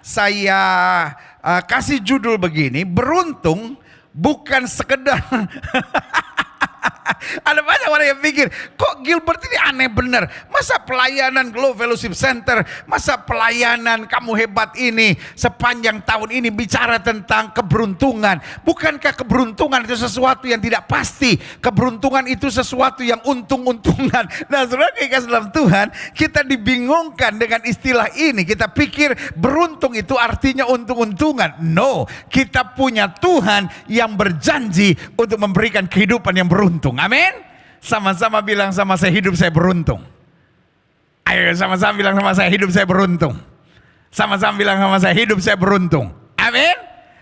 saya kasih judul begini, beruntung bukan sekedar ada banyak orang yang pikir, kok Gilbert ini aneh bener. Masa pelayanan Glow Fellowship Center, masa pelayanan kamu hebat ini sepanjang tahun ini bicara tentang keberuntungan. Bukankah keberuntungan itu sesuatu yang tidak pasti? Keberuntungan itu sesuatu yang untung-untungan. Nah, saudara kasih dalam Tuhan, kita dibingungkan dengan istilah ini. Kita pikir beruntung itu artinya untung-untungan. No, kita punya Tuhan yang berjanji untuk memberikan kehidupan yang beruntung. Amin. Sama-sama bilang sama saya, hidup saya beruntung. Ayo sama-sama bilang sama saya, hidup saya beruntung. Sama-sama bilang sama saya, hidup saya beruntung. Amin.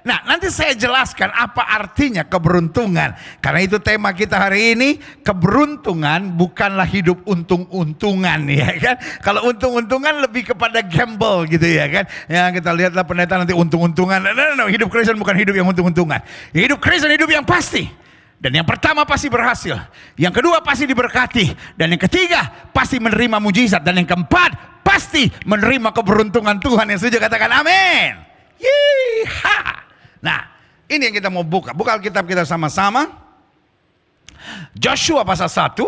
Nah, nanti saya jelaskan apa artinya keberuntungan. Karena itu tema kita hari ini, keberuntungan bukanlah hidup untung-untungan, ya kan? Kalau untung-untungan lebih kepada gamble gitu, ya kan? Ya, kita lihatlah pendeta nanti untung-untungan. No, hidup Kristen bukan hidup yang untung-untungan. Hidup Kristen hidup yang pasti. Dan yang pertama pasti berhasil, yang kedua pasti diberkati, dan yang ketiga pasti menerima mujizat, dan yang keempat pasti menerima keberuntungan Tuhan. Yang setuju katakan amin. Yeeha. Nah, ini yang kita mau buka. Buka Alkitab kita sama-sama. Joshua pasal 1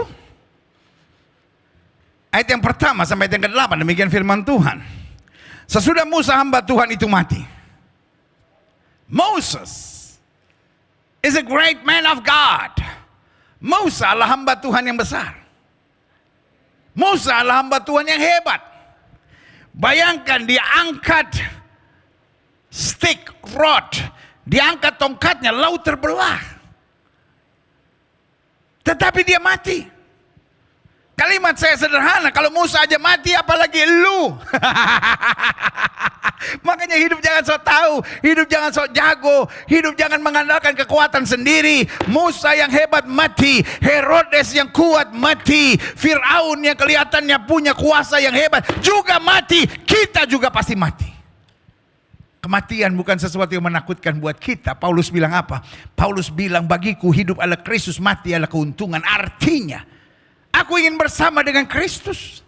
ayat yang pertama sampai yang ke-8. Demikian firman Tuhan. Sesudah Musa hamba Tuhan itu mati, Moses is a great man of God. Musa adalah hamba Tuhan yang besar. Musa adalah hamba Tuhan yang hebat. Bayangkan dia angkat stick rod, dia angkat tongkatnya, laut terbelah. Tetapi dia mati. Kalimat saya sederhana, kalau Musa aja mati apalagi lu. Makanya hidup jangan sok tahu, hidup jangan sok jago, hidup jangan mengandalkan kekuatan sendiri. Musa yang hebat mati, Herodes yang kuat mati, Firaun yang kelihatannya punya kuasa yang hebat juga mati, kita juga pasti mati. Kematian bukan sesuatu yang menakutkan buat kita. Paulus bilang apa? Paulus bilang, bagiku hidup adalah Kristus, mati adalah keuntungan. Artinya, aku ingin bersama dengan Kristus.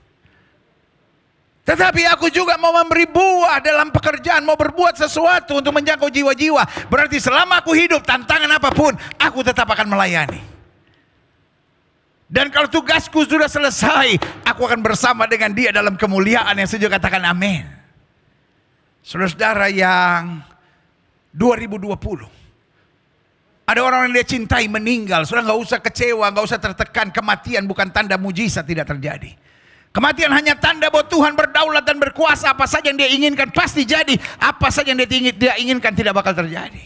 Tetapi aku juga mau memberi buah dalam pekerjaan, mau berbuat sesuatu untuk menjangkau jiwa-jiwa. Berarti selama aku hidup, tantangan apapun, aku tetap akan melayani. Dan kalau tugasku sudah selesai, aku akan bersama dengan dia dalam kemuliaan. Yang setuju katakan amin. Saudara-saudara yang 2020, ada orang yang dia cintai meninggal. Saudara nggak usah kecewa, nggak usah tertekan. Kematian bukan tanda mujizat tidak terjadi. Kematian hanya tanda bahwa Tuhan berdaulat dan berkuasa. Apa saja yang dia inginkan pasti jadi. Apa saja yang dia inginkan tidak bakal terjadi.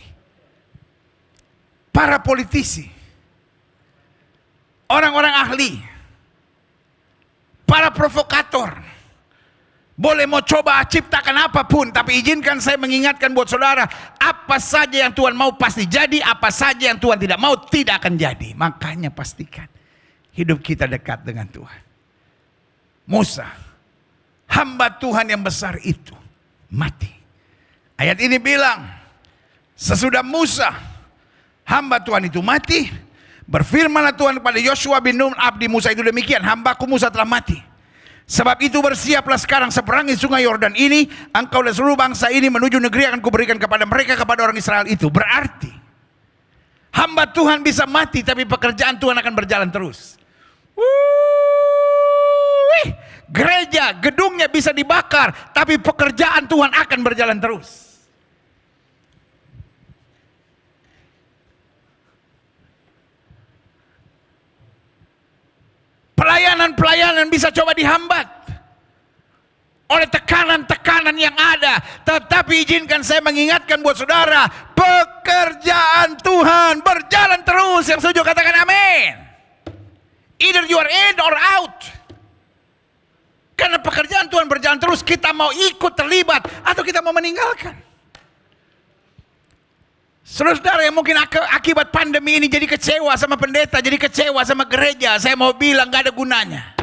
Para politisi, orang-orang ahli, para provokator, boleh mau coba ciptakan apapun, tapi izinkan saya mengingatkan buat saudara, apa saja yang Tuhan mau pasti jadi, apa saja yang Tuhan tidak mau tidak akan jadi. Makanya pastikan hidup kita dekat dengan Tuhan. Musa, hamba Tuhan yang besar itu, mati. Ayat ini bilang, sesudah Musa, hamba Tuhan itu mati, berfirmanlah Tuhan kepada Yosua bin Nun, abdi Musa itu demikian, hambaku Musa telah mati. Sebab itu bersiaplah sekarang seberangi sungai Yordan ini, engkau dan seluruh bangsa ini menuju negeri yang akan kuberikan kepada mereka, kepada orang Israel itu. Berarti hamba Tuhan bisa mati, tapi pekerjaan Tuhan akan berjalan terus. Gereja, gedungnya bisa dibakar, tapi pekerjaan Tuhan akan berjalan terus. Pelayanan bisa coba dihambat oleh tekanan-tekanan yang ada. Tetapi izinkan saya mengingatkan buat saudara, pekerjaan Tuhan berjalan terus. Yang setuju katakan amin. Either you are in or out. Karena pekerjaan Tuhan berjalan terus, kita mau ikut terlibat atau kita mau meninggalkan. Saudara-saudara yang mungkin akibat pandemi ini jadi kecewa sama pendeta, jadi kecewa sama gereja, saya mau bilang gak ada gunanya.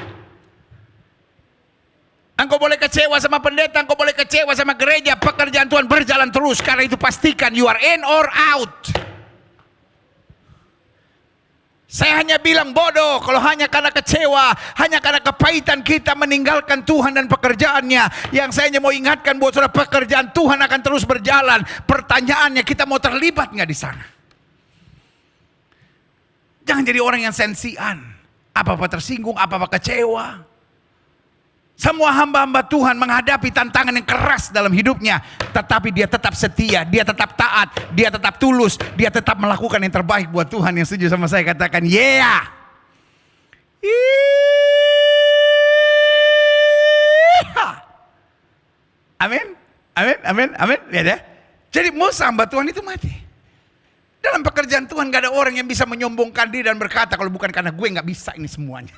Engkau boleh kecewa sama pendeta, engkau boleh kecewa sama gereja, pekerjaan Tuhan berjalan terus. Karena itu pastikan you are in or out. Saya hanya bilang bodoh kalau hanya karena kecewa, hanya karena kepahitan kita meninggalkan Tuhan dan pekerjaannya. Yang saya hanya mau ingatkan buat saudara, pekerjaan Tuhan akan terus berjalan. Pertanyaannya, kita mau terlibat nggak di sana? Jangan jadi orang yang sensian. Apa-apa tersinggung, apa-apa kecewa. Semua hamba-hamba Tuhan menghadapi tantangan yang keras dalam hidupnya. Tetapi dia tetap setia, dia tetap taat, dia tetap tulus, dia tetap melakukan yang terbaik buat Tuhan. Yang setuju sama saya katakan, yeah. Amin, amin, amin, amin. Lihat ya. Jadi Musa hamba Tuhan itu mati. Dalam pekerjaan Tuhan gak ada orang yang bisa menyombongkan diri dan berkata, kalau bukan karena gue gak bisa ini semuanya.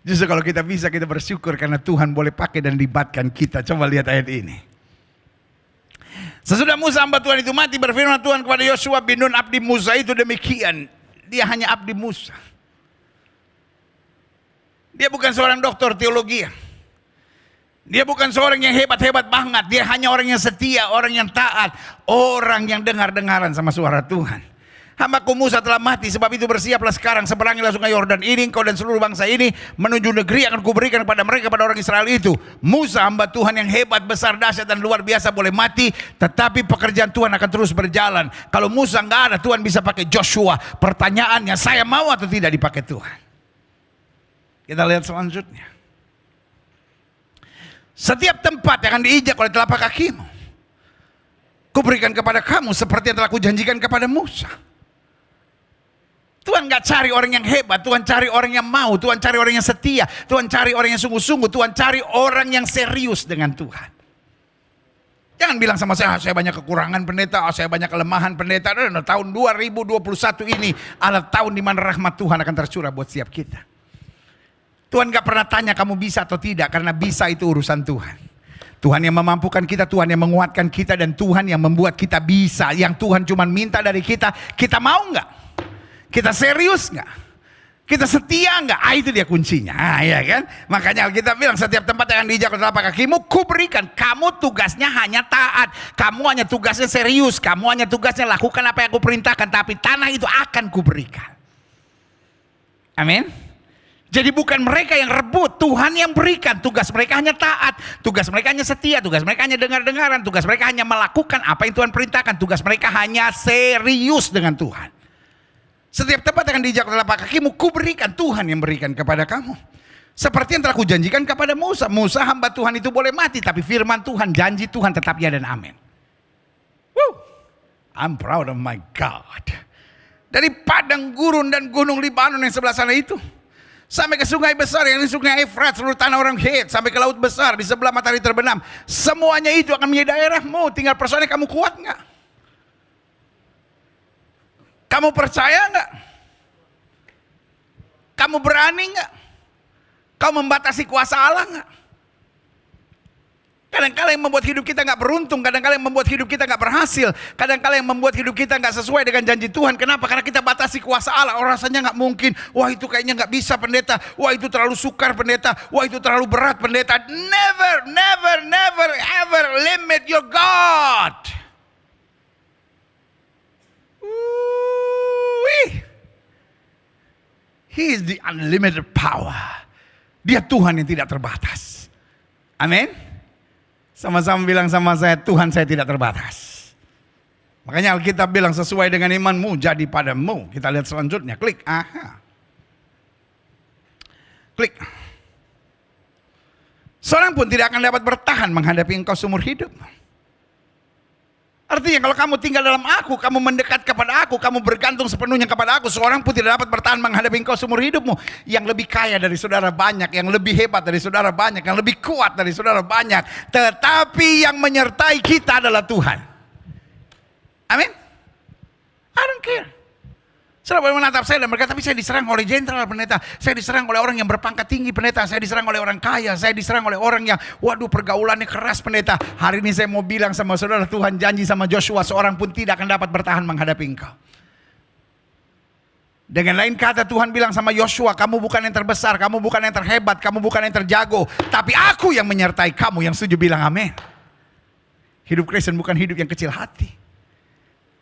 Justru kalau kita bisa, kita bersyukur karena Tuhan boleh pakai dan libatkan kita. Coba lihat ayat ini. Sesudah Musa hamba Tuhan itu mati, berfirman Tuhan kepada Yosua bin Nun, abdi Musa itu demikian. Dia hanya abdi Musa. Dia bukan seorang doktor teologi. Dia bukan seorang yang hebat-hebat banget. Dia hanya orang yang setia, orang yang taat, orang yang dengar-dengaran sama suara Tuhan. Hambaku Musa telah mati, sebab itu bersiaplah sekarang, seberangilah sungai Yordan ini, engkau dan seluruh bangsa ini menuju negeri akan kuberikan kepada mereka, pada orang Israel itu. Musa hamba Tuhan yang hebat, besar, dahsyat dan luar biasa boleh mati, tetapi pekerjaan Tuhan akan terus berjalan. Kalau Musa nggak ada, Tuhan bisa pakai Joshua. Pertanyaannya, saya mau atau tidak dipakai Tuhan? Kita lihat selanjutnya. Setiap tempat yang akan diinjak oleh telapak kakimu, kuberikan kepada kamu seperti yang telah kujanjikan kepada Musa. Tuhan gak cari orang yang hebat, Tuhan cari orang yang mau, Tuhan cari orang yang setia, Tuhan cari orang yang sungguh-sungguh, Tuhan cari orang yang serius dengan Tuhan. Jangan bilang sama saya banyak kekurangan pendeta, saya banyak kelemahan pendeta. Tahun 2021 ini adalah tahun di mana rahmat Tuhan akan tercurah buat setiap kita. Tuhan gak pernah tanya kamu bisa atau tidak, karena bisa itu urusan Tuhan. Tuhan yang memampukan kita, Tuhan yang menguatkan kita, dan Tuhan yang membuat kita bisa. Yang Tuhan cuma minta dari kita, kita mau gak? Kita serius nggak? Kita setia nggak? Itu dia kuncinya, ya kan? Makanya Alkitab bilang setiap tempat yang diinjak oleh telapak kakimu, kuberikan. Kamu tugasnya hanya taat, kamu hanya tugasnya serius, kamu hanya tugasnya lakukan apa yang aku perintahkan. Tapi tanah itu akan kuberikan. Amin. Jadi bukan mereka yang rebut, Tuhan yang berikan. Tugas mereka hanya taat, tugas mereka hanya setia, tugas mereka hanya dengar-dengaran, tugas mereka hanya melakukan apa yang Tuhan perintahkan. Tugas mereka hanya serius dengan Tuhan. Setiap tempat yang diinjak oleh telapak kakimu, kuberikan. Tuhan yang berikan kepada kamu. Seperti yang telah kujanjikan kepada Musa. Musa hamba Tuhan itu boleh mati, tapi firman Tuhan, janji Tuhan tetap ya dan amin. Woo! I'm proud of my God. Dari padang gurun dan gunung Libanon yang sebelah sana itu, sampai ke sungai besar yang di sungai Efrat, seluruh tanah orang Het, sampai ke laut besar di sebelah matahari terbenam. Semuanya itu akan menjadi daerahmu. Tinggal persoalannya, kamu kuat nggak? Kamu percaya nggak? Kamu berani nggak? Kamu membatasi kuasa Allah nggak? Kadang-kadang yang membuat hidup kita nggak beruntung, kadang-kadang yang membuat hidup kita nggak berhasil, kadang-kadang yang membuat hidup kita nggak sesuai dengan janji Tuhan. Kenapa? Karena kita batasi kuasa Allah. Orang rasanya nggak mungkin. Wah, itu kayaknya nggak bisa pendeta. Wah, itu terlalu sukar pendeta. Wah, itu terlalu berat pendeta. Never, never, never, ever limit your God. He is the unlimited power. Dia Tuhan yang tidak terbatas. Amin. Sama-sama bilang sama saya, Tuhan saya tidak terbatas. Makanya Alkitab bilang sesuai dengan imanmu jadi padamu. Kita lihat selanjutnya. Klik. Aha. Klik. Seorang pun tidak akan dapat bertahan menghadapi engkau seumur hidup. Artinya kalau kamu tinggal dalam aku, kamu mendekat kepada aku, kamu bergantung sepenuhnya kepada aku, seorang pun tidak dapat bertahan menghadapi engkau seumur hidupmu. Yang lebih kaya dari saudara banyak, yang lebih hebat dari saudara banyak, yang lebih kuat dari saudara banyak. Tetapi yang menyertai kita adalah Tuhan. Amin. I don't care. Saudara boleh menatap saya dan berkata, tapi saya diserang oleh jenderal pendeta, saya diserang oleh orang yang berpangkat tinggi pendeta, saya diserang oleh orang kaya, saya diserang oleh orang yang waduh pergaulannya keras pendeta. Hari ini saya mau bilang sama saudara, Tuhan janji sama Joshua, seorang pun tidak akan dapat bertahan menghadapi engkau. Dengan lain kata, Tuhan bilang sama Joshua, kamu bukan yang terbesar, kamu bukan yang terhebat, kamu bukan yang terjago, tapi aku yang menyertai kamu. Yang setuju bilang amin. Hidup Kristen bukan hidup yang kecil hati.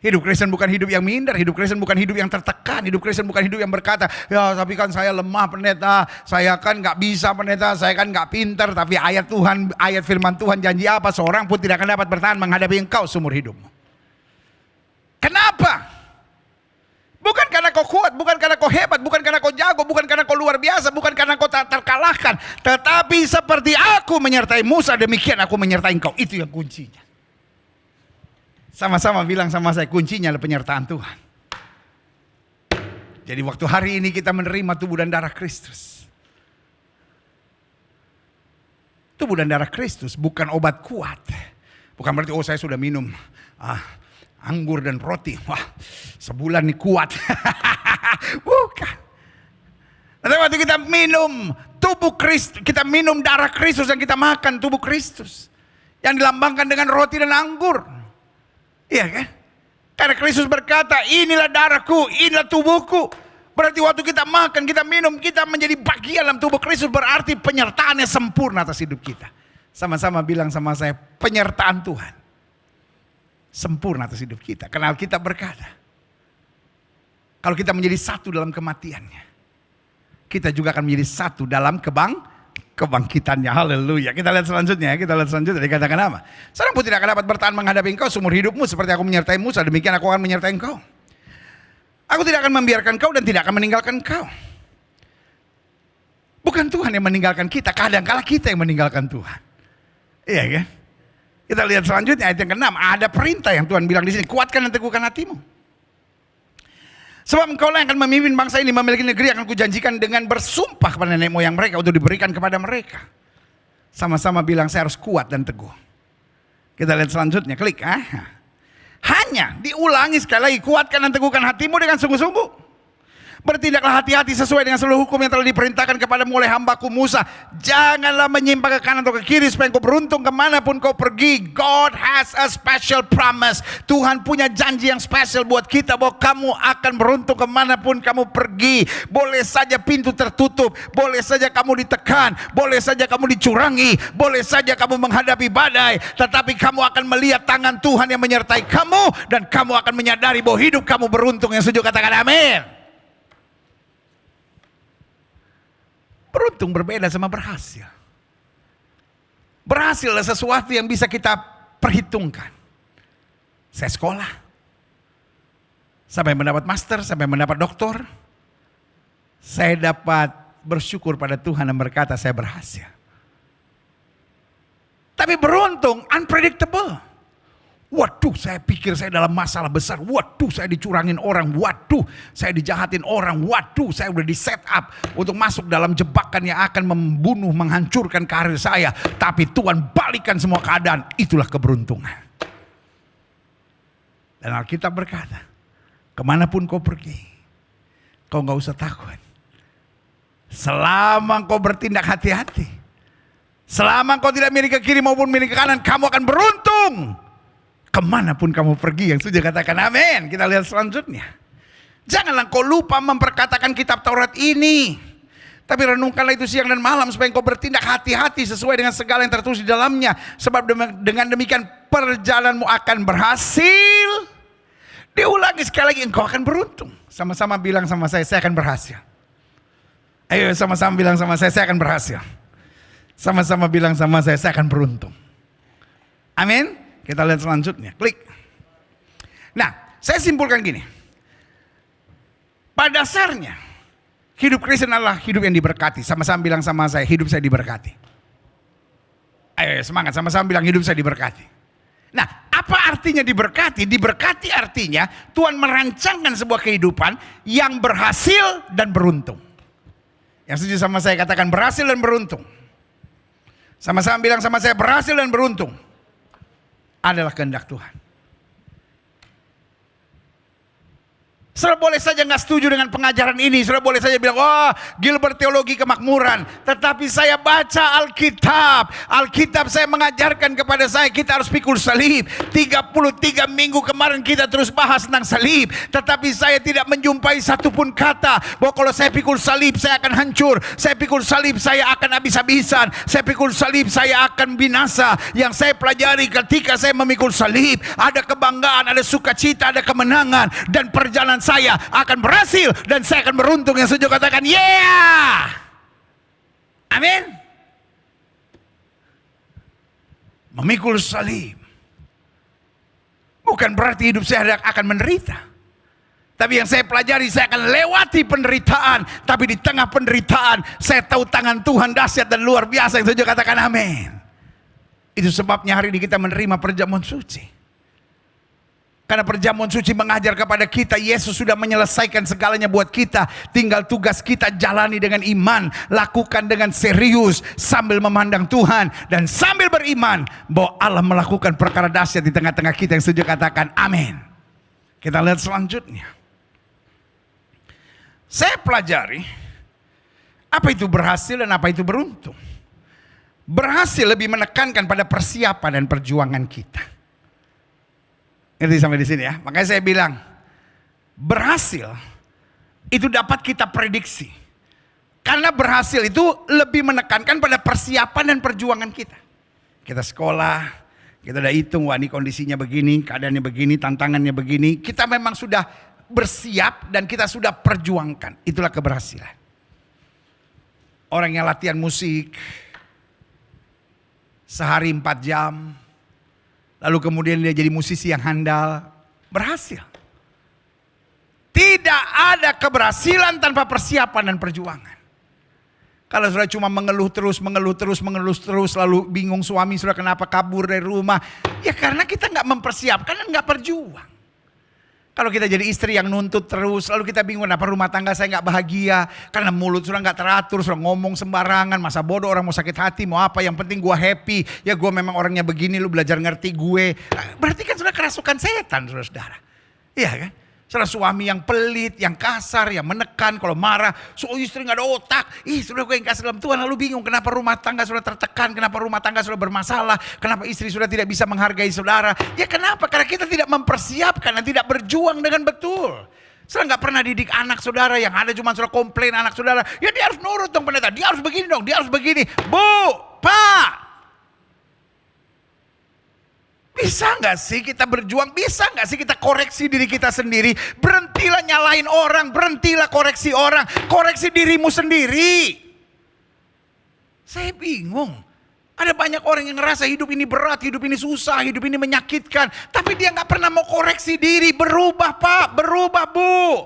Hidup Kristen bukan hidup yang minder, hidup Kristen bukan hidup yang tertekan, hidup Kristen bukan hidup yang berkata, ya tapi kan saya lemah pendeta, saya kan gak bisa pendeta, saya kan gak pintar, tapi ayat Tuhan, ayat firman Tuhan janji apa, seorang pun tidak akan dapat bertahan menghadapi engkau seumur hidupmu. Kenapa? Bukan karena kau kuat, bukan karena kau hebat, bukan karena kau jago, bukan karena kau luar biasa, bukan karena kau tak terkalahkan, tetapi seperti aku menyertai Musa, demikian aku menyertai engkau. Itu yang kuncinya. Sama-sama bilang sama saya, kuncinya adalah penyertaan Tuhan. Jadi waktu hari ini kita menerima tubuh dan darah Kristus. Tubuh dan darah Kristus bukan obat kuat. Bukan berarti, oh saya sudah minum anggur dan roti, wah sebulan ini kuat. Bukan. Tapi waktu kita minum tubuh Kristus, kita minum darah Kristus dan kita makan tubuh Kristus yang dilambangkan dengan roti dan anggur. Iya kan? Karena Kristus berkata, inilah darahku, inilah tubuhku. Berarti waktu kita makan, kita minum, kita menjadi bagian dalam tubuh Kristus. Berarti penyertaannya sempurna atas hidup kita. Sama-sama bilang sama saya, penyertaan Tuhan sempurna atas hidup kita. Karena kita berkata, kalau kita menjadi satu dalam kematiannya, kita juga akan menjadi satu dalam kebangkitannya. Haleluya. Kita lihat selanjutnya. Dikatakan apa? Seorang pun tidak akan dapat bertahan menghadapi engkau seumur hidupmu, seperti aku menyertai Musa, demikian aku akan menyertai engkau. Aku tidak akan membiarkan kau dan tidak akan meninggalkan kau. Bukan Tuhan yang meninggalkan kita, kadang-kala kita yang meninggalkan Tuhan. Iya kan? Kita lihat selanjutnya ayat yang ke-6. Ada perintah yang Tuhan bilang di sini, kuatkan dan teguhkan hatimu. Sebab engkau lah yang akan memimpin bangsa ini memiliki negeri yang akan kujanjikan dengan bersumpah kepada nenek moyang mereka untuk diberikan kepada mereka. Sama-sama bilang saya harus kuat dan teguh. Kita lihat selanjutnya, klik. Hanya diulangi sekali lagi, kuatkan dan teguhkan hatimu dengan sungguh-sungguh. Bertindaklah hati-hati sesuai dengan seluruh hukum yang telah diperintahkan kepadamu oleh hambaku Musa. Janganlah menyimpang ke kanan atau ke kiri supaya engkau beruntung kemanapun kau pergi. God has a special promise. Tuhan punya janji yang spesial buat kita bahwa kamu akan beruntung kemanapun kamu pergi. Boleh saja pintu tertutup, boleh saja kamu ditekan, boleh saja kamu dicurangi, boleh saja kamu menghadapi badai, tetapi kamu akan melihat tangan Tuhan yang menyertai kamu dan kamu akan menyadari bahwa hidup kamu beruntung. Yang setuju katakan amin. Beruntung berbeda sama berhasil. Berhasil adalah sesuatu yang bisa kita perhitungkan. Saya sekolah, sampai mendapat master, sampai mendapat doktor. Saya dapat bersyukur pada Tuhan dan berkata saya berhasil. Tapi beruntung unpredictable. Waduh, saya pikir saya dalam masalah besar. Waduh, saya dicurangin orang. Waduh, saya dijahatin orang. Waduh, saya udah di set up untuk masuk dalam jebakan yang akan membunuh, menghancurkan karir saya. Tapi Tuhan balikan semua keadaan. Itulah keberuntungan. Dan Alkitab berkata, kemanapun kau pergi, kau gak usah takut. Selama kau bertindak hati-hati, selama kau tidak miring ke kiri maupun miring ke kanan, kamu akan beruntung. Kemanapun kamu pergi, yang sudah katakan amin. Kita lihat selanjutnya. Janganlah kau lupa memperkatakan kitab Taurat ini, tapi renungkanlah itu siang dan malam supaya engkau bertindak hati-hati sesuai dengan segala yang tertulis di dalamnya. Sebab dengan demikian perjalananmu akan berhasil. Diulangi sekali lagi, engkau akan beruntung. Sama-sama bilang sama saya akan berhasil. Ayo sama-sama bilang sama saya akan berhasil. Sama-sama bilang sama saya akan beruntung. Amin. Kita lihat selanjutnya, klik. Nah, saya simpulkan gini. Pada dasarnya, hidup Kristen adalah hidup yang diberkati. Sama-sama bilang sama saya, hidup saya diberkati. Ayo semangat, sama-sama bilang hidup saya diberkati. Nah, apa artinya diberkati? Diberkati artinya Tuhan merancangkan sebuah kehidupan yang berhasil dan beruntung. Yang setuju sama saya katakan berhasil dan beruntung. Sama-sama bilang sama saya berhasil dan beruntung. Adalah kehendak Tuhan. Saudara boleh saja nggak setuju dengan pengajaran ini. Saudara boleh saja bilang, wah Gilbert teologi kemakmuran. Tetapi saya baca Alkitab. Alkitab saya mengajarkan kepada saya kita harus pikul salib. 33 minggu kemarin kita terus bahas tentang salib. Tetapi saya tidak menjumpai satupun kata bahwa kalau saya pikul salib saya akan hancur. Saya pikul salib saya akan habis-habisan. Saya pikul salib saya akan binasa. Yang saya pelajari ketika saya memikul salib, ada kebanggaan, ada sukacita, ada kemenangan. Dan perjalanan saya akan berhasil dan saya akan beruntung. Yang setuju katakan yeah. Amin. Memikul salib bukan berarti hidup saya akan menderita. Tapi yang saya pelajari, saya akan lewati penderitaan. Tapi di tengah penderitaan saya tahu tangan Tuhan dahsyat dan luar biasa. Yang setuju katakan amin. Itu sebabnya hari ini kita menerima perjamuan suci. Karena perjamuan suci mengajar kepada kita, Yesus sudah menyelesaikan segalanya buat kita. Tinggal tugas kita jalani dengan iman. Lakukan dengan serius sambil memandang Tuhan. Dan sambil beriman bahwa Allah melakukan perkara dahsyat di tengah-tengah kita. Yang setuju katakan amin. Kita lihat selanjutnya. Saya pelajari apa itu berhasil dan apa itu beruntung. Berhasil lebih menekankan pada persiapan dan perjuangan kita. Ngerti sampai di sini ya. Makanya saya bilang, berhasil itu dapat kita prediksi. Karena berhasil itu lebih menekankan pada persiapan dan perjuangan kita. Kita sekolah, kita udah hitung, wah ini kondisinya begini, keadaannya begini, tantangannya begini. Kita memang sudah bersiap dan kita sudah perjuangkan. Itulah keberhasilan. Orang yang latihan musik sehari 4 jam. Lalu kemudian dia jadi musisi yang handal. Berhasil. Tidak ada keberhasilan tanpa persiapan dan perjuangan. Kalau sudah cuma mengeluh terus, lalu bingung suami sudah kenapa kabur dari rumah. Ya karena kita nggak mempersiapkan dan nggak berjuang. Kalau kita jadi istri yang nuntut terus, lalu kita bingung kenapa rumah tangga saya nggak bahagia. Karena mulut sudah nggak teratur, sudah ngomong sembarangan, masa bodoh orang mau sakit hati, mau apa, yang penting gue happy. Ya gue memang orangnya begini, lu belajar ngerti gue. Berarti kan sudah kerasukan setan, saudara-saudara. Iya kan? Salah suami yang pelit, yang kasar, yang menekan, kalau marah, so istri gak ada otak. Sudah gue yang kasih dalam Tuhan, lalu bingung kenapa rumah tangga sudah tertekan, kenapa rumah tangga sudah bermasalah, kenapa istri sudah tidak bisa menghargai saudara. Ya kenapa? Karena kita tidak mempersiapkan dan tidak berjuang dengan betul. Saudara gak pernah didik anak saudara, yang ada cuma saudara komplain anak saudara. Ya dia harus nurut dong pendeta, dia harus begini dong, dia harus begini. Bu, Pak. Bisa gak sih kita berjuang? Bisa gak sih kita koreksi diri kita sendiri? Berhentilah nyalain orang, berhentilah koreksi orang. Koreksi dirimu sendiri. Saya bingung. Ada banyak orang yang ngerasa hidup ini berat, hidup ini susah, hidup ini menyakitkan. Tapi dia gak pernah mau koreksi diri. Berubah Pak, berubah Bu.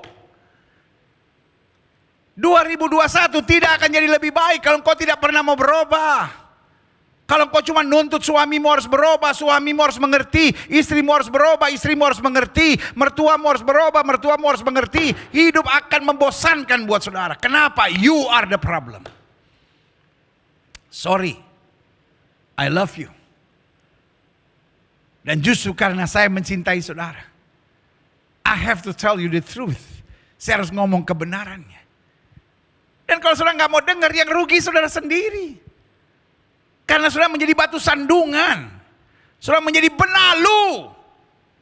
2021 tidak akan jadi lebih baik kalau engkau tidak pernah mau berubah. Kalau kau cuma nuntut suamimu harus berubah, suamimu harus mengerti, istrimu harus berubah, istrimu harus mengerti, mertuamu harus berubah, mertuamu harus mengerti, hidup akan membosankan buat saudara. Kenapa? You are the problem. Sorry, I love you. Dan justru karena saya mencintai saudara, I have to tell you the truth. Saya harus ngomong kebenarannya. Dan kalau saudara nggak mau dengar, yang rugi saudara sendiri. Karena saudara menjadi batu sandungan. Saudara menjadi benalu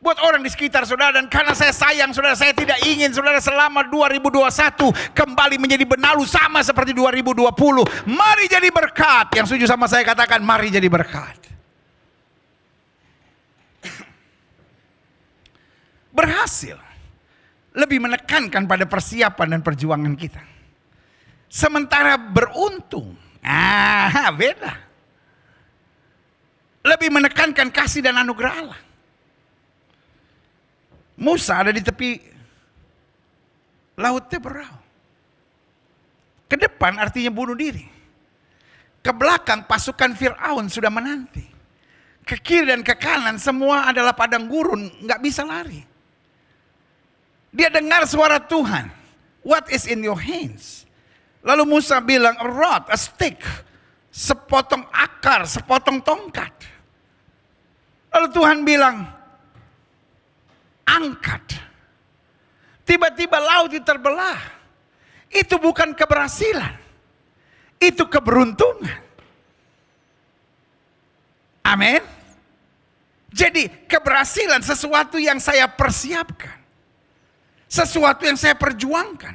buat orang di sekitar saudara. Dan karena saya sayang saudara, saya tidak ingin saudara selama 2021 kembali menjadi benalu sama seperti 2020. Mari jadi berkat. Yang setuju sama saya katakan mari jadi berkat. Berhasil lebih menekankan pada persiapan dan perjuangan kita. Sementara beruntung, beda. Lebih menekankan kasih dan anugerah Allah. Musa ada di tepi laut Teberau. Ke depan artinya bunuh diri. Ke belakang pasukan Fir'aun sudah menanti. Ke kiri dan ke kanan semua adalah padang gurun, nggak bisa lari. Dia dengar suara Tuhan. What is in your hands? Lalu Musa bilang, a rod, a stick. Sepotong akar, sepotong tongkat. Lalu Tuhan bilang, angkat. Tiba-tiba laut itu terbelah. Itu bukan keberhasilan. Itu keberuntungan. Amin. Jadi keberhasilan sesuatu yang saya persiapkan. Sesuatu yang saya perjuangkan.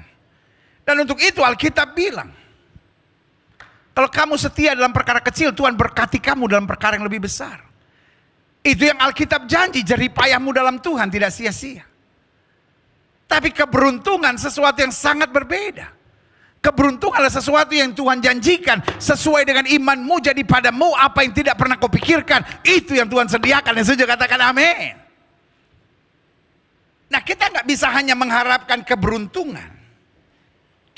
Dan untuk itu Alkitab bilang, kalau kamu setia dalam perkara kecil, Tuhan berkati kamu dalam perkara yang lebih besar. Itu yang Alkitab janji, jerih payahmu dalam Tuhan tidak sia-sia. Tapi keberuntungan sesuatu yang sangat berbeda. Keberuntungan adalah sesuatu yang Tuhan janjikan sesuai dengan imanmu, jadi padamu apa yang tidak pernah kau pikirkan, itu yang Tuhan sediakan. Yang setuju katakan amin. Nah, kita nggak bisa hanya mengharapkan keberuntungan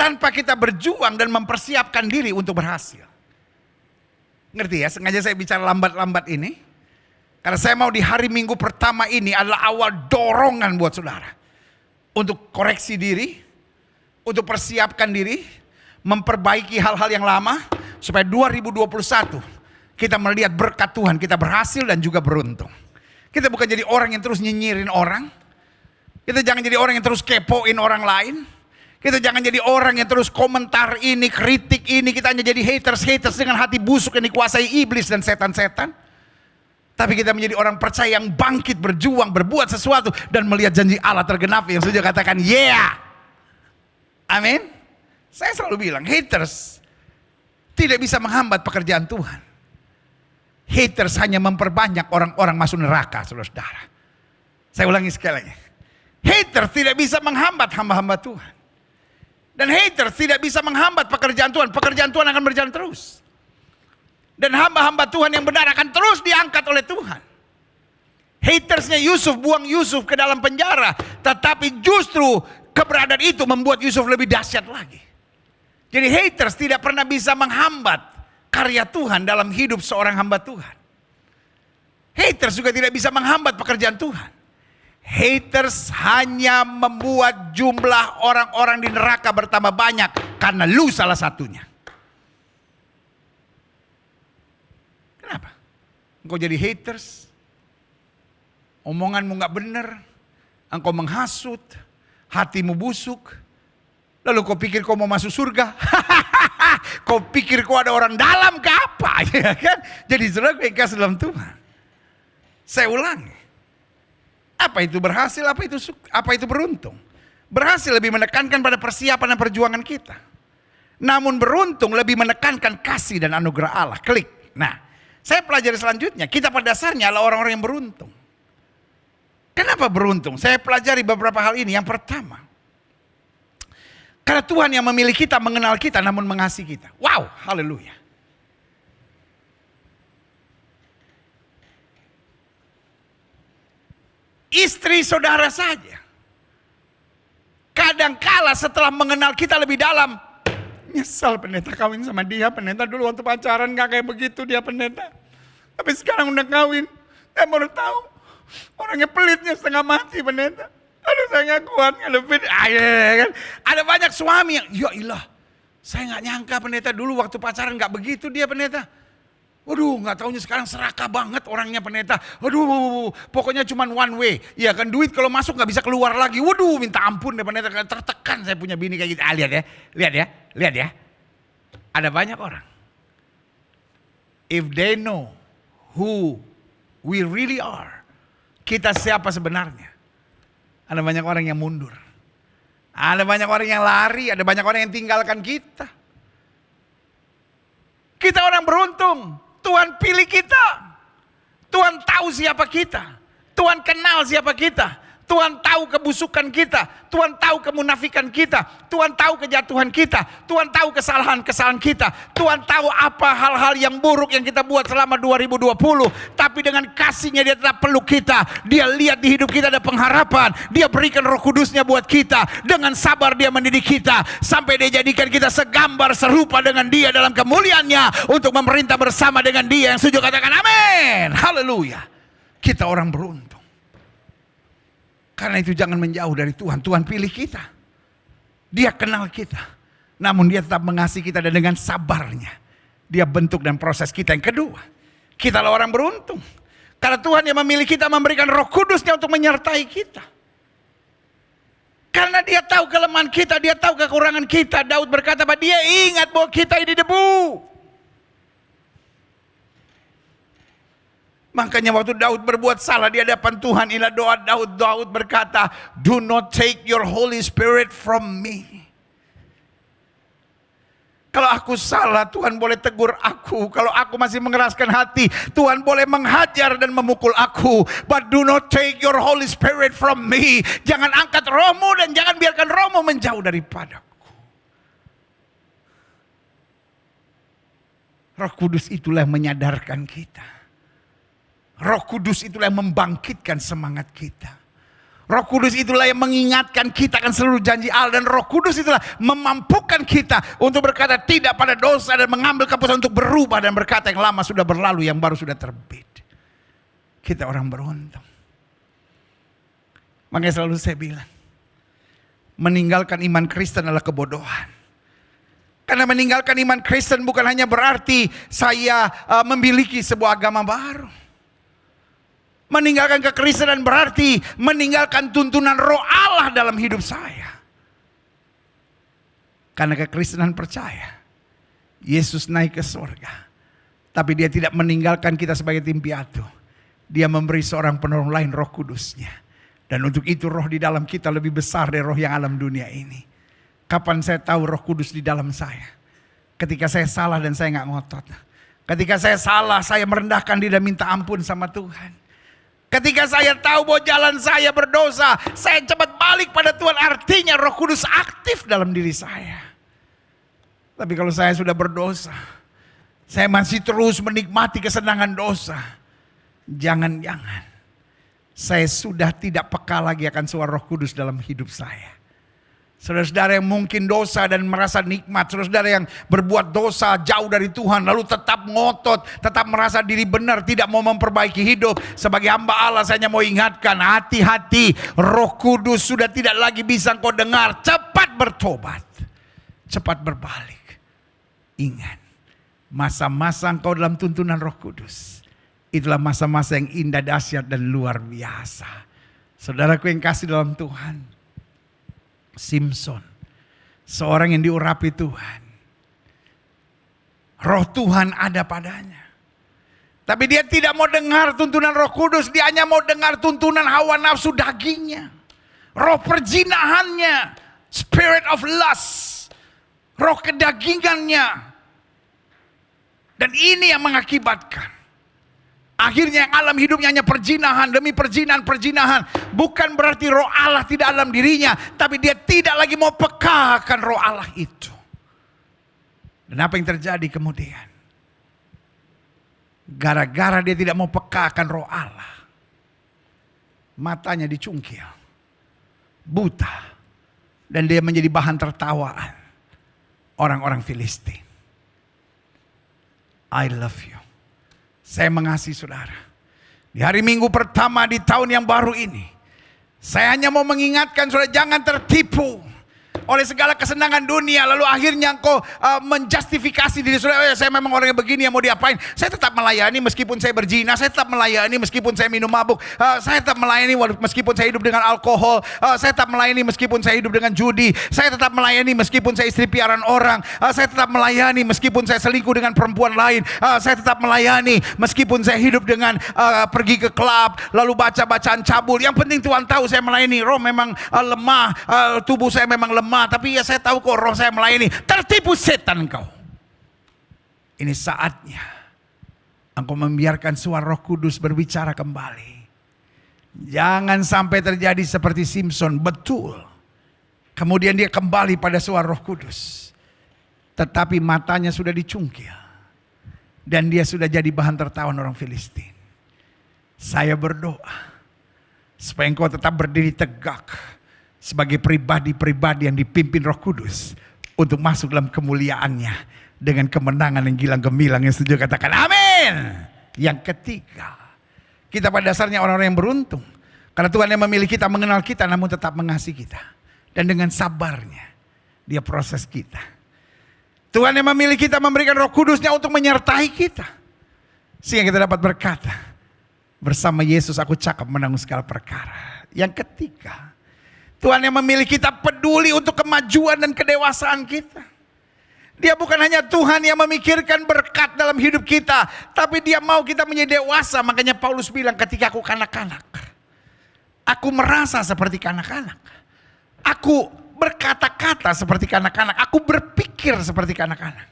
tanpa kita berjuang dan mempersiapkan diri untuk berhasil. Ngerti ya? Sengaja saya bicara lambat-lambat ini karena saya mau di hari Minggu pertama ini adalah awal dorongan buat saudara untuk koreksi diri, untuk persiapkan diri, memperbaiki hal-hal yang lama, supaya 2021 kita melihat berkat Tuhan, kita berhasil dan juga beruntung. Kita bukan jadi orang yang terus nyinyirin orang, kita jangan jadi orang yang terus kepoin orang lain, kita jangan jadi orang yang terus komentar ini, kritik ini, kita hanya jadi haters dengan hati busuk yang dikuasai iblis dan setan-setan. Tapi kita menjadi orang percaya yang bangkit, berjuang, berbuat sesuatu dan melihat janji Allah tergenapi. Yang sudah katakan yeah. Amin. Saya selalu bilang haters tidak bisa menghambat pekerjaan Tuhan. Haters hanya memperbanyak orang-orang masuk neraka, saudara-saudara. Saya ulangi sekali lagi. Haters tidak bisa menghambat hamba-hamba Tuhan. Dan haters tidak bisa menghambat pekerjaan Tuhan. Pekerjaan Tuhan akan berjalan terus. Dan hamba-hamba Tuhan yang benar akan terus diangkat oleh Tuhan. Hatersnya Yusuf buang Yusuf ke dalam penjara. Tetapi justru keberadaan itu membuat Yusuf lebih dahsyat lagi. Jadi haters tidak pernah bisa menghambat karya Tuhan dalam hidup seorang hamba Tuhan. Haters juga tidak bisa menghambat pekerjaan Tuhan. Haters hanya membuat jumlah orang-orang di neraka bertambah banyak karena lu salah satunya. Kenapa? Engkau jadi haters, omonganmu gak benar, engkau menghasut, hatimu busuk, lalu kau pikir kau mau masuk surga. Kau pikir kau ada orang dalam ke apa? Ya kan? Jadi saudara gue kasih dalam Tuhan. Saya ulangi. Apa itu berhasil, apa itu beruntung? Berhasil lebih menekankan pada persiapan dan perjuangan kita. Namun beruntung lebih menekankan kasih dan anugerah Allah. Klik. Nah, saya pelajari selanjutnya. Kita pada dasarnya adalah orang-orang yang beruntung. Kenapa beruntung? Saya pelajari beberapa hal ini. Yang pertama, karena Tuhan yang memilih kita, mengenal kita, namun mengasihi kita. Wow, haleluya. Istri saudara saja kadangkala setelah mengenal kita lebih dalam, nyesal pendeta kawin sama dia. Pendeta dulu waktu pacaran gak kayak begitu dia pendeta. Tapi sekarang udah kawin, saya baru tahu orangnya pelitnya setengah mati pendeta. Aduh saya gak kuat ngadepin. Kan? Ada banyak suami yang, ya ilah, saya gak nyangka pendeta dulu waktu pacaran gak begitu dia pendeta. Waduh, gak taunya sekarang serakah banget orangnya pendeta. Waduh, pokoknya cuma one way. Ya kan, duit kalau masuk gak bisa keluar lagi. Waduh, minta ampun deh pendeta. Tertekan saya punya bini kayak gitu. Lihat ya. Ada banyak orang. If they know who we really are, kita siapa sebenarnya, ada banyak orang yang mundur. Ada banyak orang yang lari. Ada banyak orang yang tinggalkan kita. Kita orang beruntung. Tuhan pilih kita. Tuhan tahu siapa kita. Tuhan kenal siapa kita. Tuhan tahu kebusukan kita. Tuhan tahu kemunafikan kita. Tuhan tahu kejatuhan kita. Tuhan tahu kesalahan-kesalahan kita. Tuhan tahu apa hal-hal yang buruk yang kita buat selama 2020. Tapi dengan kasih-Nya dia tetap peluk kita. Dia lihat di hidup kita ada pengharapan. Dia berikan Roh Kudus-Nya buat kita. Dengan sabar dia mendidik kita. Sampai dia jadikan kita segambar serupa dengan dia dalam kemuliaan-Nya. Untuk memerintah bersama dengan dia. Yang setuju katakan amin. Haleluya. Kita orang beruntung. Karena itu jangan menjauh dari Tuhan. Tuhan pilih kita. Dia kenal kita. Namun dia tetap mengasihi kita dan dengan sabarnya. Dia bentuk dan proses kita. Yang kedua, kita adalah orang beruntung. Karena Tuhan yang memilih kita memberikan Roh Kudus-Nya untuk menyertai kita. Karena dia tahu kelemahan kita, dia tahu kekurangan kita. Daud berkata bahwa dia ingat bahwa kita ini debu. Makanya waktu Daud berbuat salah di hadapan Tuhan, inilah doa Daud. Daud berkata, "Do not take your Holy Spirit from me." Kalau aku salah, Tuhan boleh tegur aku. Kalau aku masih mengeraskan hati, Tuhan boleh menghajar dan memukul aku. But do not take your Holy Spirit from me. Jangan angkat rohmu dan jangan biarkan rohmu menjauh daripadaku. Roh Kudus itulah yang menyadarkan kita. Roh Kudus itulah yang membangkitkan semangat kita. Roh Kudus itulah yang mengingatkan kita akan seluruh janji Allah. Dan Roh Kudus itulah memampukan kita untuk berkata tidak pada dosa. Dan mengambil keputusan untuk berubah dan berkata yang lama sudah berlalu, yang baru sudah terbit. Kita orang beruntung. Makanya selalu saya bilang, meninggalkan iman Kristen adalah kebodohan. Karena meninggalkan iman Kristen bukan hanya berarti saya memiliki sebuah agama baru. Meninggalkan kekristenan berarti meninggalkan tuntunan Roh Allah dalam hidup saya. Karena kekristenan percaya Yesus naik ke surga, tapi dia tidak meninggalkan kita sebagai tim piatu. Dia memberi seorang penolong lain, Roh Kudusnya. Dan untuk itu roh di dalam kita lebih besar dari roh yang alam dunia ini. Kapan saya tahu Roh Kudus di dalam saya? Ketika saya salah dan saya gak ngotot. Ketika saya salah, saya merendahkan diri dan minta ampun sama Tuhan. Ketika saya tahu bahwa jalan saya berdosa, saya cepat balik pada Tuhan. Artinya Roh Kudus aktif dalam diri saya. Tapi kalau saya sudah berdosa, saya masih terus menikmati kesenangan dosa. Jangan-jangan saya sudah tidak peka lagi akan suara Roh Kudus dalam hidup saya. Saudara-saudara yang mungkin dosa dan merasa nikmat, saudara-saudara yang berbuat dosa jauh dari Tuhan, lalu tetap ngotot, tetap merasa diri benar, tidak mau memperbaiki hidup. Sebagai hamba Allah saya hanya mau ingatkan, hati-hati, Roh Kudus sudah tidak lagi bisa engkau dengar. Cepat bertobat, cepat berbalik. Ingat, masa-masa engkau dalam tuntunan Roh Kudus, itulah masa-masa yang indah, dahsyat dan luar biasa. Saudaraku yang kasih dalam Tuhan, Simson, seorang yang diurapi Tuhan. Roh Tuhan ada padanya. Tapi dia tidak mau dengar tuntunan Roh Kudus. Dia hanya mau dengar tuntunan hawa nafsu dagingnya. Roh perzinahannya. Spirit of lust. Roh kedagingannya. Dan ini yang mengakibatkan akhirnya yang alam hidupnya hanya perzinahan demi perzinahan. Bukan berarti roh Allah tidak dalam dirinya. Tapi dia tidak lagi mau peka akan roh Allah itu. Dan apa yang terjadi kemudian? Gara-gara dia tidak mau peka akan roh Allah, matanya dicungkil, buta. Dan dia menjadi bahan tertawaan orang-orang Filistin. I love you. Saya mengasihi saudara. Di hari Minggu pertama di tahun yang baru ini, saya hanya mau mengingatkan saudara, jangan tertipu oleh segala kesenangan dunia. Lalu akhirnya engkau menjustifikasi diri saudara, oh ya, saya memang orang yang begini, yang mau diapain. Saya tetap melayani meskipun saya berzina. Saya tetap melayani meskipun saya minum mabuk. Saya tetap melayani meskipun saya hidup dengan alkohol. Saya tetap melayani meskipun saya hidup dengan judi. Saya tetap melayani meskipun saya istri piaran orang. Saya tetap melayani meskipun saya selingkuh dengan perempuan lain. Saya tetap melayani meskipun saya hidup dengan pergi ke klub, lalu baca-bacaan cabul. Yang penting Tuhan tahu saya melayani. Roh memang lemah, tubuh saya memang lemah, tapi ya saya tahu kok roh saya melayani. Tertipu setan kau. Ini saatnya engkau membiarkan suara Roh Kudus berbicara kembali. Jangan sampai terjadi seperti Simson. Betul, kemudian dia kembali pada suara Roh Kudus, tetapi matanya sudah dicungkil dan dia sudah jadi bahan tertawan orang Filistin. Saya berdoa supaya engkau tetap berdiri tegak sebagai pribadi-pribadi yang dipimpin Roh Kudus untuk masuk dalam kemuliaannya dengan kemenangan yang gilang gemilang. Yang setuju katakan amin. Yang ketiga, kita pada dasarnya orang-orang yang beruntung karena Tuhan yang memilih kita, mengenal kita, namun tetap mengasihi kita. Dan dengan sabarnya dia proses kita. Tuhan yang memilih kita, memberikan Roh Kudusnya untuk menyertai kita, sehingga kita dapat berkata, bersama Yesus aku cakap menanggung segala perkara. Yang ketiga, Tuhan yang memilih kita peduli untuk kemajuan dan kedewasaan kita. Dia bukan hanya Tuhan yang memikirkan berkat dalam hidup kita, tapi Dia mau kita menjadi dewasa. Makanya Paulus bilang, ketika aku kanak-kanak, aku merasa seperti kanak-kanak. Aku berkata-kata seperti kanak-kanak. Aku berpikir seperti kanak-kanak.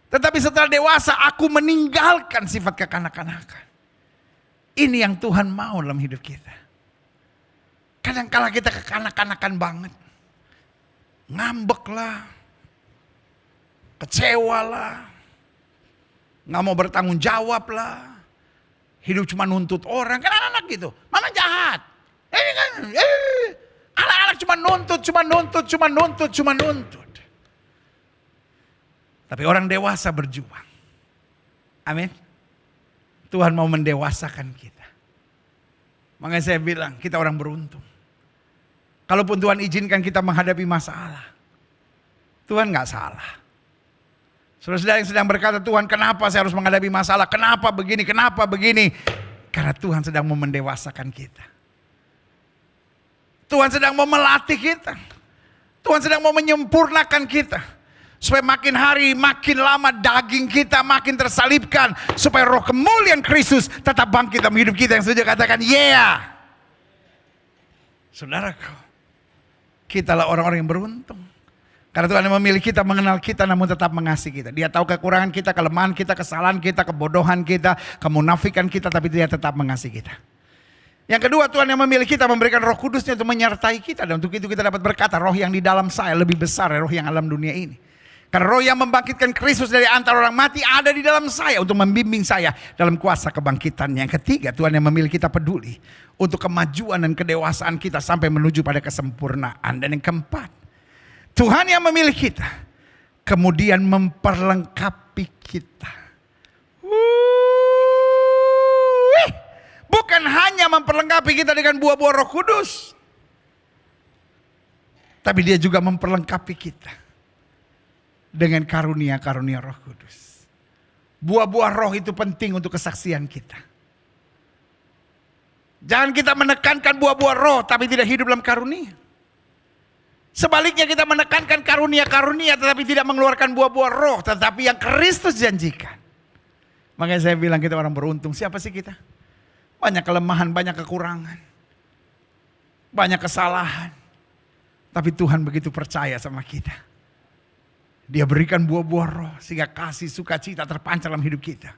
Tetapi setelah dewasa, aku meninggalkan sifat kekanak-kanakan. Ini yang Tuhan mau dalam hidup kita. Kadang-kala kita kekanak-kanakan banget. Ngambek lah. Kecewa lah. Nggak mau bertanggung jawab lah. Hidup cuma nuntut orang. Kan anak-anak gitu. Mama jahat. Anak-anak cuma nuntut. Tapi orang dewasa berjuang. Amin. Tuhan mau mendewasakan kita. Makanya saya bilang, kita orang beruntung. Kalaupun Tuhan izinkan kita menghadapi masalah, Tuhan gak salah. Saudara-saudara yang sedang berkata, Tuhan kenapa saya harus menghadapi masalah? Kenapa begini? Karena Tuhan sedang mau mendewasakan kita. Tuhan sedang mau melatih kita. Tuhan sedang mau menyempurnakan kita. Supaya makin hari, makin lama daging kita makin tersalibkan. Supaya roh kemuliaan Kristus tetap bangkit dalam hidup kita. Yang setuju katakan, yeah. Saudaraku, kitalah orang-orang yang beruntung. Karena Tuhan yang memilih kita, mengenal kita, namun tetap mengasihi kita. Dia tahu kekurangan kita, kelemahan kita, kesalahan kita, kebodohan kita, kemunafikan kita, tapi Dia tetap mengasihi kita. Yang kedua, Tuhan yang memilih kita memberikan Roh Kudusnya untuk menyertai kita. Dan untuk itu kita dapat berkata, roh yang di dalam saya lebih besar dari roh yang alam dunia ini. Karena roh yang membangkitkan Kristus dari antara orang mati ada di dalam saya untuk membimbing saya dalam kuasa kebangkitan. Yang ketiga, Tuhan yang memilih kita peduli untuk kemajuan dan kedewasaan kita sampai menuju pada kesempurnaan. Dan yang keempat, Tuhan yang memilih kita kemudian memperlengkapi kita. Bukan hanya memperlengkapi kita dengan buah-buah Roh Kudus, tapi Dia juga memperlengkapi kita dengan karunia-karunia Roh Kudus. Buah-buah roh itu penting untuk kesaksian kita. Jangan kita menekankan buah-buah roh tapi tidak hidup dalam karunia. Sebaliknya kita menekankan karunia-karunia tetapi tidak mengeluarkan buah-buah roh, tetapi yang Kristus janjikan. Makanya saya bilang kita orang beruntung. Siapa sih kita? Banyak kelemahan, banyak kekurangan, banyak kesalahan. Tapi Tuhan begitu percaya sama kita. Dia berikan buah-buah roh sehingga kasih sukacita terpancar dalam hidup kita.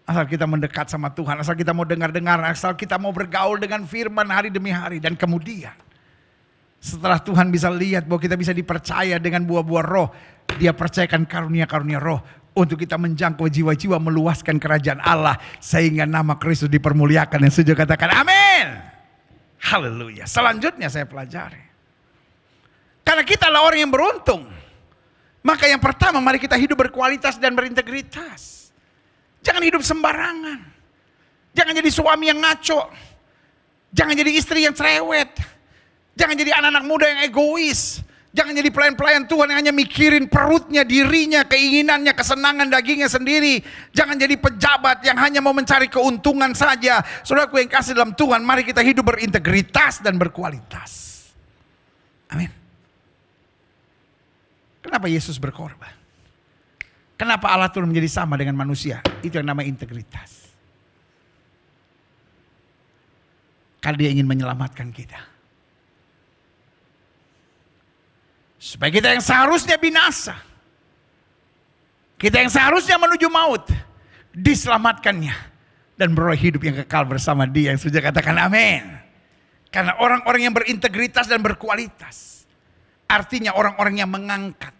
Asal kita mendekat sama Tuhan, asal kita mau dengar-dengar, asal kita mau bergaul dengan firman hari demi hari. Dan kemudian setelah Tuhan bisa lihat bahwa kita bisa dipercaya dengan buah-buah roh, Dia percayakan karunia-karunia roh untuk kita menjangkau jiwa-jiwa, meluaskan kerajaan Allah sehingga nama Kristus dipermuliakan. Yang setuju katakan amin. Haleluya. Selanjutnya saya pelajari. Karena kita adalah orang yang beruntung, maka yang pertama mari kita hidup berkualitas dan berintegritas. Jangan hidup sembarangan. Jangan jadi suami yang ngaco. Jangan jadi istri yang cerewet. Jangan jadi anak-anak muda yang egois. Jangan jadi pelayan-pelayan Tuhan yang hanya mikirin perutnya, dirinya, keinginannya, kesenangan dagingnya sendiri. Jangan jadi pejabat yang hanya mau mencari keuntungan saja. Saudaraku yang kasih dalam Tuhan, mari kita hidup berintegritas dan berkualitas. Amin. Kenapa Yesus berkorban? Kenapa Allah turun menjadi sama dengan manusia? Itu yang namanya integritas. Karena Dia ingin menyelamatkan kita. Supaya kita yang seharusnya binasa, kita yang seharusnya menuju maut, diselamatkannya dan beroleh hidup yang kekal bersama Dia. Yang sudah katakan amin. Karena orang-orang yang berintegritas dan berkualitas, artinya orang-orang yang mengangkat,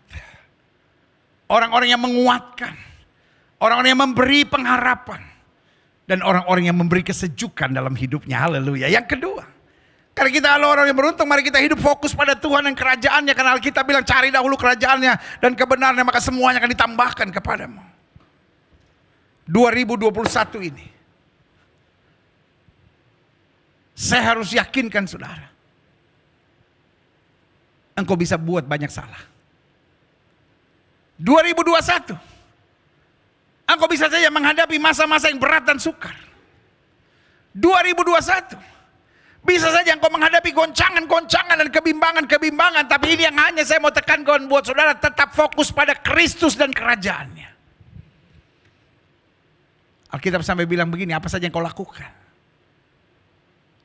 orang-orang yang menguatkan, orang-orang yang memberi pengharapan, dan orang-orang yang memberi kesejukan dalam hidupnya. Haleluya. Yang kedua, karena kita adalah orang yang beruntung, mari kita hidup fokus pada Tuhan dan kerajaannya. Karena Alkitab bilang cari dahulu kerajaannya dan kebenarannya, maka semuanya akan ditambahkan kepadamu. 2021 ini, saya harus yakinkan saudara, engkau bisa buat banyak salah. 2021, engkau bisa saja menghadapi masa-masa yang berat dan sukar. 2021, Bisa saja engkau menghadapi goncangan-goncangan dan kebimbangan-kebimbangan. Tapi ini yang hanya saya mau tekankan buat saudara, tetap fokus pada Kristus dan kerajaannya. Alkitab sampai bilang begini, apa saja yang kau lakukan,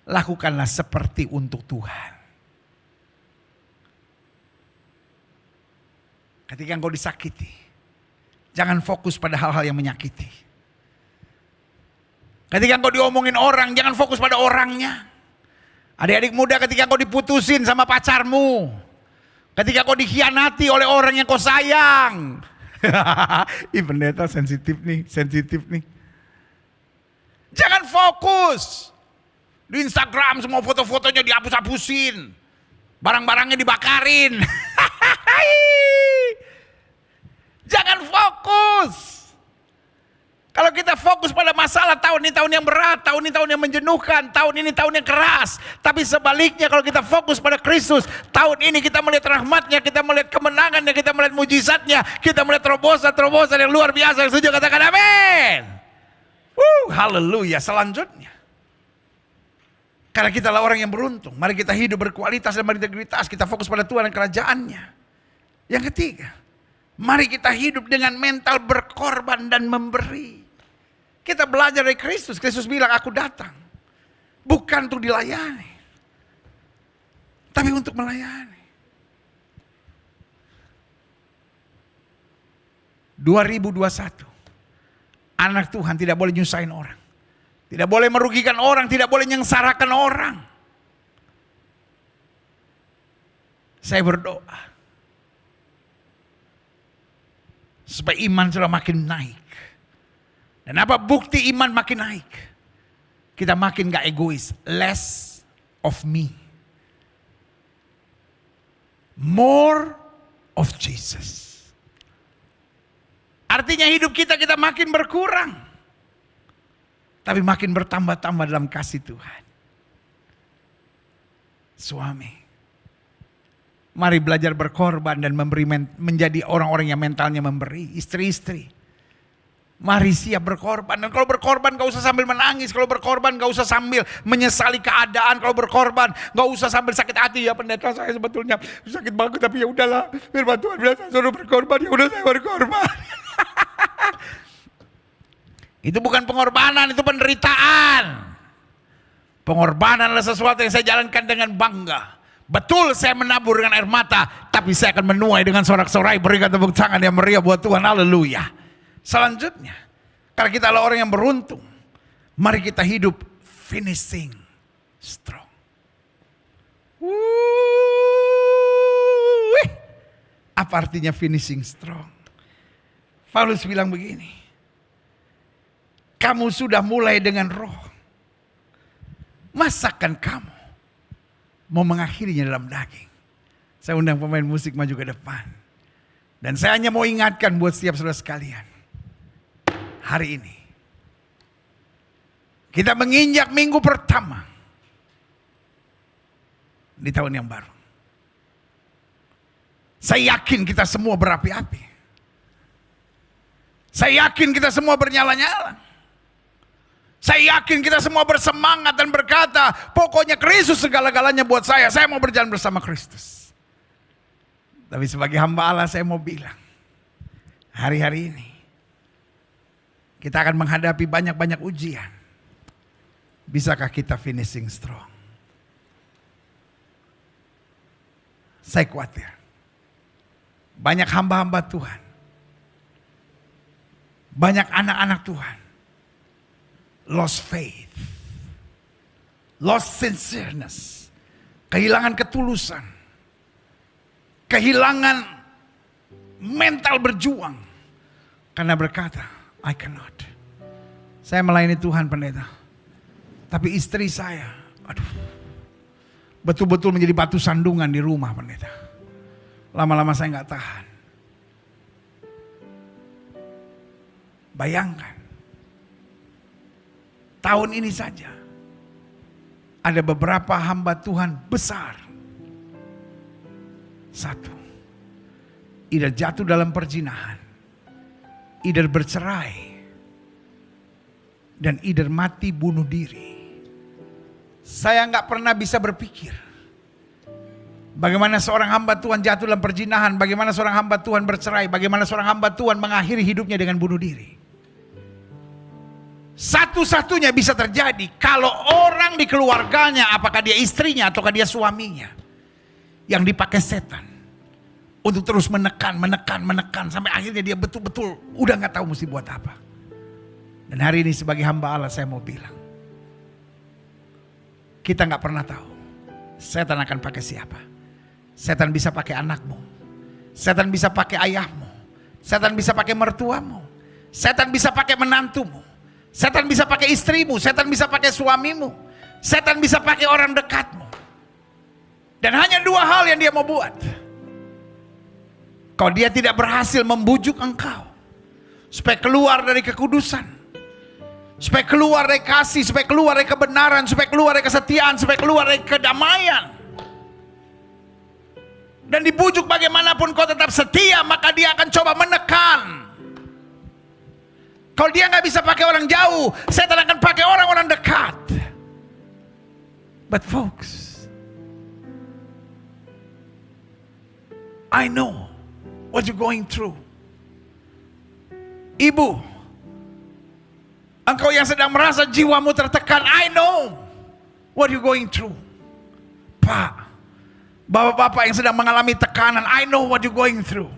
lakukanlah seperti untuk Tuhan. Ketika engkau disakiti, jangan fokus pada hal-hal yang menyakiti. Ketika engkau diomongin orang, jangan fokus pada orangnya. Adik-adik muda, ketika kau diputusin sama pacarmu, ketika kau dikhianati oleh orang yang kau sayang. Ih, pendeta sensitif nih. Jangan fokus. Di Instagram semua foto-fotonya dihapus-hapusin. Barang-barangnya dibakarin. Jangan fokus. Kalau kita fokus pada masalah, tahun ini tahun yang berat, tahun ini tahun yang menjenuhkan, tahun ini tahun yang keras. Tapi sebaliknya kalau kita fokus pada Kristus, tahun ini kita melihat rahmatnya, kita melihat kemenangannya, kita melihat mujizatnya, kita melihat terobosan-terobosan yang luar biasa. Yang setuju katakan amin. Haleluya. Selanjutnya, karena kita adalah orang yang beruntung, mari kita hidup berkualitas dan berintegritas. Kita fokus pada Tuhan dan kerajaannya. Yang ketiga, mari kita hidup dengan mental berkorban dan memberi. Kita belajar dari Kristus. Kristus bilang, aku datang bukan untuk dilayani, tapi untuk melayani. 2021, anak Tuhan tidak boleh nyusahin orang, tidak boleh merugikan orang, tidak boleh nyengsarakan orang. Saya berdoa supaya iman sudah makin naik. Dan apa bukti iman makin naik? Kita makin gak egois. Less of me, more of Jesus. Artinya hidup kita makin berkurang, tapi makin bertambah-tambah dalam kasih Tuhan. Suami, mari belajar berkorban dan memberi, menjadi orang-orang yang mentalnya memberi. Istri-istri, mari siap berkorban. Dan kalau berkorban gak usah sambil menangis. Kalau berkorban gak usah sambil menyesali keadaan. Kalau berkorban gak usah sambil sakit hati. Ya pendeta, saya sebetulnya sakit banget, tapi ya udahlah, firman Tuhan bilang saya suruh berkorban, ya udah saya berkorban. Itu bukan pengorbanan, itu penderitaan. Pengorbanan adalah sesuatu yang saya jalankan dengan bangga. Betul, saya menabur dengan air mata, tapi saya akan menuai dengan sorak-sorai. Berikan tepuk tangan yang meriah buat Tuhan. Haleluya. Selanjutnya, karena kita adalah orang yang beruntung, mari kita hidup finishing strong. Apa artinya finishing strong? Paulus bilang begini, kamu sudah mulai dengan roh, masakan kamu mau mengakhirinya dalam daging. Saya undang pemain musik maju ke depan. Dan saya hanya mau ingatkan buat setiap saudara sekalian, hari ini kita menginjak minggu pertama di tahun yang baru. Saya yakin kita semua berapi-api. Saya yakin kita semua bernyala-nyala. Saya yakin kita semua bersemangat dan berkata, pokoknya Kristus segala-galanya buat saya. Saya mau berjalan bersama Kristus. Tapi sebagai hamba Allah saya mau bilang, hari-hari ini kita akan menghadapi banyak-banyak ujian. Bisakah kita finishing strong? Saya khawatir banyak hamba-hamba Tuhan, banyak anak-anak Tuhan lost faith, lost sincereness, kehilangan ketulusan, kehilangan mental berjuang karena berkata, I cannot. Saya melayani Tuhan pendeta, tapi istri saya, betul-betul menjadi batu sandungan di rumah pendeta. Lama-lama saya nggak tahan. Bayangkan, tahun ini saja ada beberapa hamba Tuhan besar. Satu, either jatuh dalam perzinahan, either bercerai, dan either mati bunuh diri. Saya nggak pernah bisa berpikir bagaimana seorang hamba Tuhan jatuh dalam perzinahan, bagaimana seorang hamba Tuhan bercerai, bagaimana seorang hamba Tuhan mengakhiri hidupnya dengan bunuh diri. Satu-satunya bisa terjadi kalau orang di keluarganya, apakah dia istrinya ataukah dia suaminya, yang dipakai setan untuk terus menekan sampai akhirnya dia betul-betul udah nggak tahu mesti buat apa. Dan hari ini sebagai hamba Allah saya mau bilang, kita nggak pernah tahu setan akan pakai siapa. Setan bisa pakai anakmu, setan bisa pakai ayahmu, setan bisa pakai mertuamu, setan bisa pakai menantumu, setan bisa pakai istrimu, setan bisa pakai suamimu, setan bisa pakai orang dekatmu. Dan hanya dua hal yang dia mau buat. Kalau dia tidak berhasil membujuk engkau supaya keluar dari kekudusan, supaya keluar dari kasih, supaya keluar dari kebenaran, supaya keluar dari kesetiaan, supaya keluar dari kedamaian, dan dibujuk bagaimanapun kau tetap setia, maka dia akan coba menekan. Kalau dia nggak bisa pakai orang jauh, setan akan pakai orang-orang dekat. But folks, I know what you're going through. Ibu, engkau yang sedang merasa jiwamu tertekan, I know what you're going through. Pak, bapak-bapak yang sedang mengalami tekanan, I know what you're going through.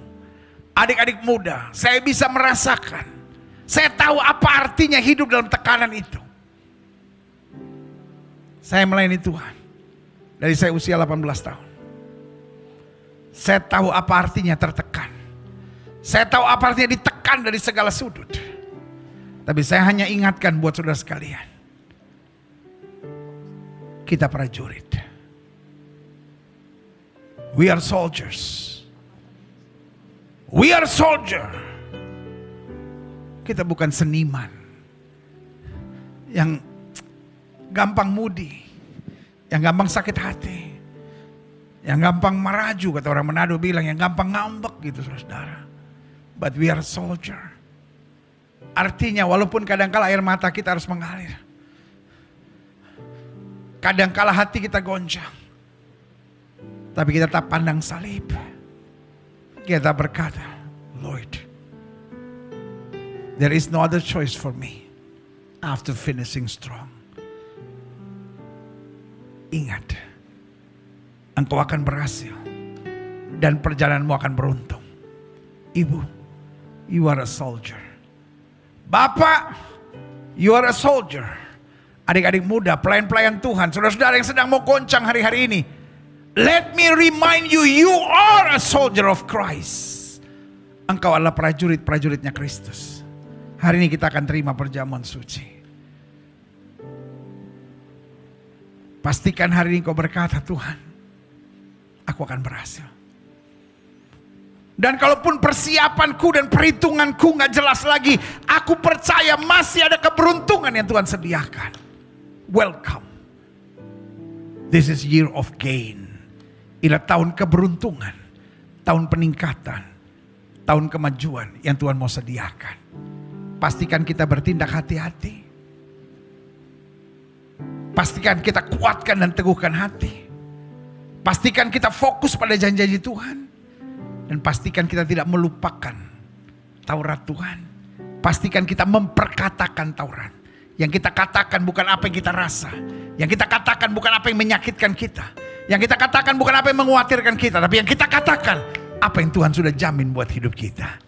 Adik-adik muda, saya bisa merasakan. Saya tahu apa artinya hidup dalam tekanan itu. Saya melayani Tuhan dari saya usia 18 tahun. Saya tahu apa artinya tertekan. Saya tahu apa artinya ditekan dari segala sudut. Tapi saya hanya ingatkan buat saudara sekalian, kita prajurit. We are soldiers. We are soldier. Kita bukan seniman yang gampang mudi, yang gampang sakit hati, yang gampang meraju, kata orang Manado bilang, yang gampang ngambek gitu saudara. But we are soldier. Artinya walaupun kadangkala air mata kita harus mengalir, kadangkala hati kita goncang, tapi kita tetap pandang salib. Kita berkata, Lord, there is no other choice for me after finishing strong. Ingat, engkau akan berhasil dan perjalananmu akan beruntung. Ibu, you are a soldier. Bapak, you are a soldier. Adik-adik muda, pelayan-pelayan Tuhan, saudara-saudara yang sedang mau goncang hari-hari ini, let me remind you, you are a soldier of Christ. Engkau adalah prajurit-prajuritnya Kristus. Hari ini kita akan terima perjamuan suci. Pastikan hari ini kau berkata, Tuhan, aku akan berhasil. Dan kalaupun persiapanku dan perhitunganku gak jelas lagi, aku percaya masih ada keberuntungan yang Tuhan sediakan. Welcome. This is year of gain. Inilah tahun keberuntungan, tahun peningkatan, tahun kemajuan yang Tuhan mau sediakan. Pastikan kita bertindak hati-hati. Pastikan kita kuatkan dan teguhkan hati. Pastikan kita fokus pada janji-janji Tuhan. Dan pastikan kita tidak melupakan Taurat Tuhan. Pastikan kita memperkatakan Taurat. Yang kita katakan bukan apa yang kita rasa. Yang kita katakan bukan apa yang menyakitkan kita. Yang kita katakan bukan apa yang mengkhawatirkan kita. Tapi yang kita katakan apa yang Tuhan sudah jamin buat hidup kita.